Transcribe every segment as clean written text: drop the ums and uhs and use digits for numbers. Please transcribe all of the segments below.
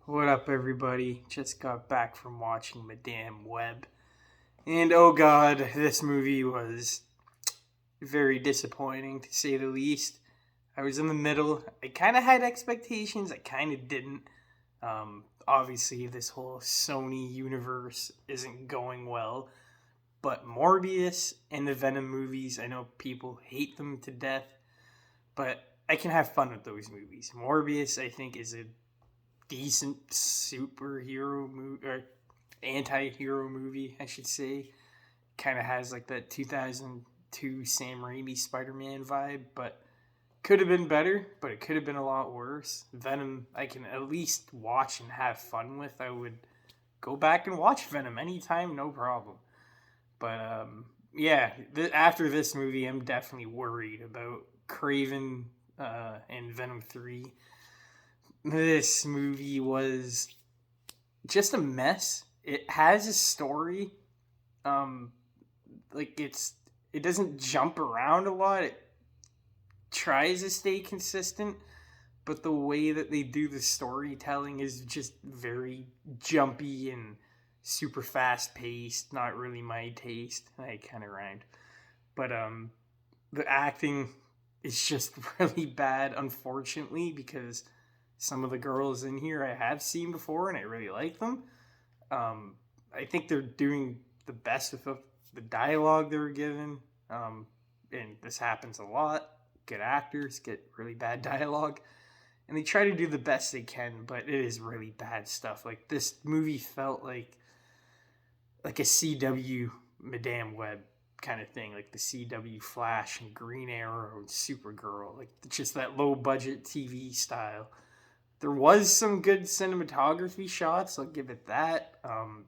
What up, everybody? Just got back from watching Madame Web. And oh god, this movie was very disappointing to say the least. I was in the middle. I kind of had expectations, I kind of didn't. Obviously, this whole Sony universe isn't going well. But Morbius and the Venom movies, I know people hate them to death, but I can have fun with those movies. Morbius, I think, is a decent superhero movie or anti-hero movie, I should say. Kind of has like that 2002 Sam Raimi Spider-Man vibe, but could have been better, but it could have been a lot worse. Venom, I can at least watch and have fun with. I would go back and watch Venom anytime, no problem. But yeah, after this movie, I'm definitely worried about Craven and Venom 3. This movie was just a mess. It has a story. Um, it doesn't jump around a lot. It tries to stay consistent, but the way that they do the storytelling is just very jumpy and super fast paced. Not really my taste. I kind of rhymed, but the acting is just really bad, unfortunately, because some of the girls in here I have seen before and I really like them. I think they're doing the best with the dialogue they were given. And this happens a lot. Good actors get really bad dialogue. And they try to do the best they can, but it is really bad stuff. Like, this movie felt like a CW Madame Web kind of thing, like the CW Flash and Green Arrow and Supergirl, like just that low budget TV style. There was some good cinematography shots, I'll give it that.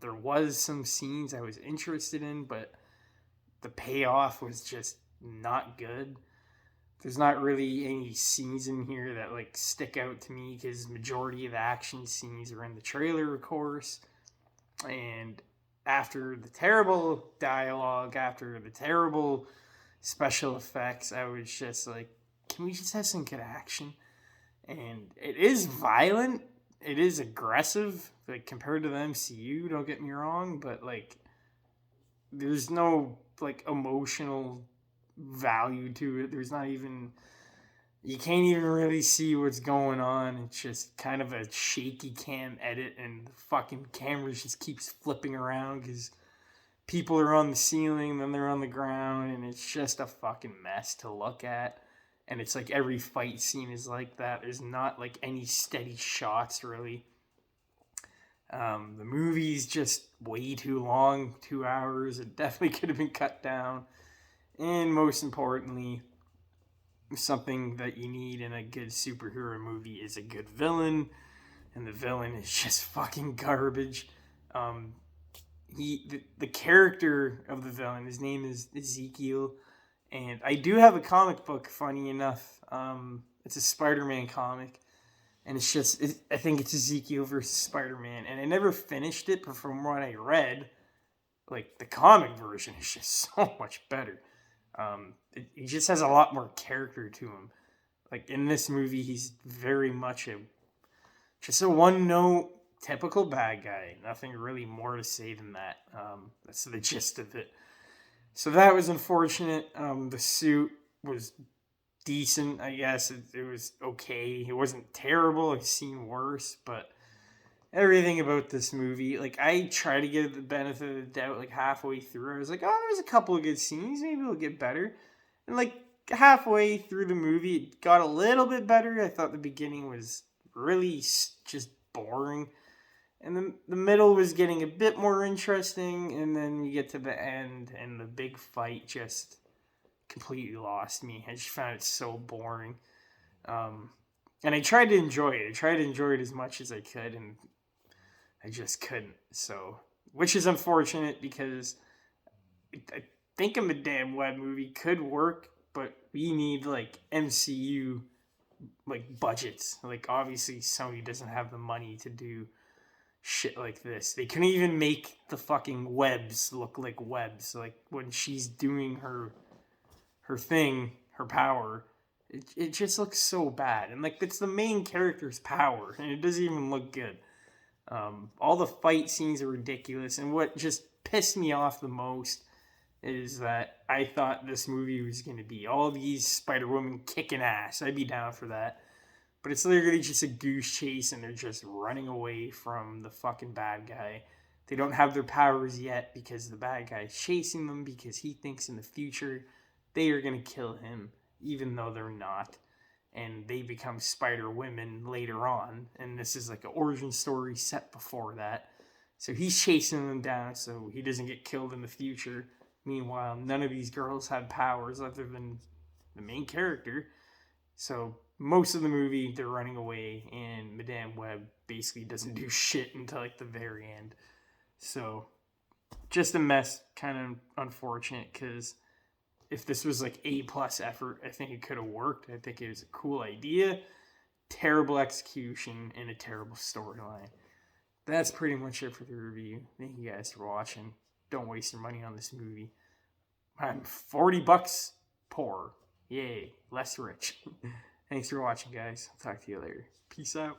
There was some scenes I was interested in, but the payoff was just not good. There's not really any scenes in here that like stick out to me because majority of the action scenes are in the trailer, of course. And after the terrible dialogue, after the terrible special effects, I was just like, can we just have some good action? And it is violent. It is aggressive, like compared to the MCU. Don't get me wrong, but like, there's no like emotional value to it. There's not even you can't even really see what's going on. It's just kind of a shaky cam edit, and the fucking camera just keeps flipping around because people are on the ceiling, then they're on the ground, and it's just a fucking mess to look at. And it's like every fight scene is like that. There's not like any steady shots really. The movie's just way too long, 2 hours. It definitely could have been cut down. And most importantly, something that you need in a good superhero movie is a good villain, and the villain is just fucking garbage. Um, the character of the villain, his name is Ezekiel, and I do have a comic book. Funny enough, it's a Spider-Man comic, and I think it's Ezekiel versus Spider-Man, and I never finished it, but from what I read, like the comic version is just so much better. He just has a lot more character to him. Like in this movie, he's very much just a one note typical bad guy. Nothing really more to say than that. That's the gist of it. So that was unfortunate. The suit was decent, I guess. It was okay. It wasn't terrible. I've seen worse, but everything about this movie, like I try to give the benefit of the doubt. Like halfway through, I was like, oh, there's a couple of good scenes. Maybe it'll get better. And like halfway through the movie, it got a little bit better. I thought the beginning was really just boring, and then the middle was getting a bit more interesting, and then you get to the end, and the big fight just completely lost me. I just found it so boring. Um, and I tried to enjoy it. I tried to enjoy it as much as I could, and I just couldn't. So, which is unfortunate because I think a Madame Web movie could work, but we need like MCU like budgets. Like obviously Sony doesn't have the money to do shit like this. They couldn't even make the fucking webs look like webs. Like when she's doing her thing, her power, it just looks so bad. And like it's the main character's power, and it doesn't even look good. All the fight scenes are ridiculous, and what just pissed me off the most is that I thought this movie was going to be all these Spider-Women kicking ass. I'd be down for that. But it's literally just a goose chase, and they're just running away from the fucking bad guy. They don't have their powers yet because the bad guy is chasing them because he thinks in the future they are going to kill him, even though they're not. And they become Spider-Women later on. And this is like an origin story set before that. So he's chasing them down so he doesn't get killed in the future. Meanwhile, none of these girls have powers other than the main character. So most of the movie, they're running away, and Madame Web basically doesn't do shit until like the very end. So just a mess, kind of unfortunate, because if this was like A+ effort, I think it could have worked. I think it was a cool idea, terrible execution, and a terrible storyline. That's pretty much it for the review. Thank you guys for watching. Don't waste your money on this movie. I'm $40 poor. Yay, less rich. Thanks for watching, guys. I'll talk to you later. Peace out.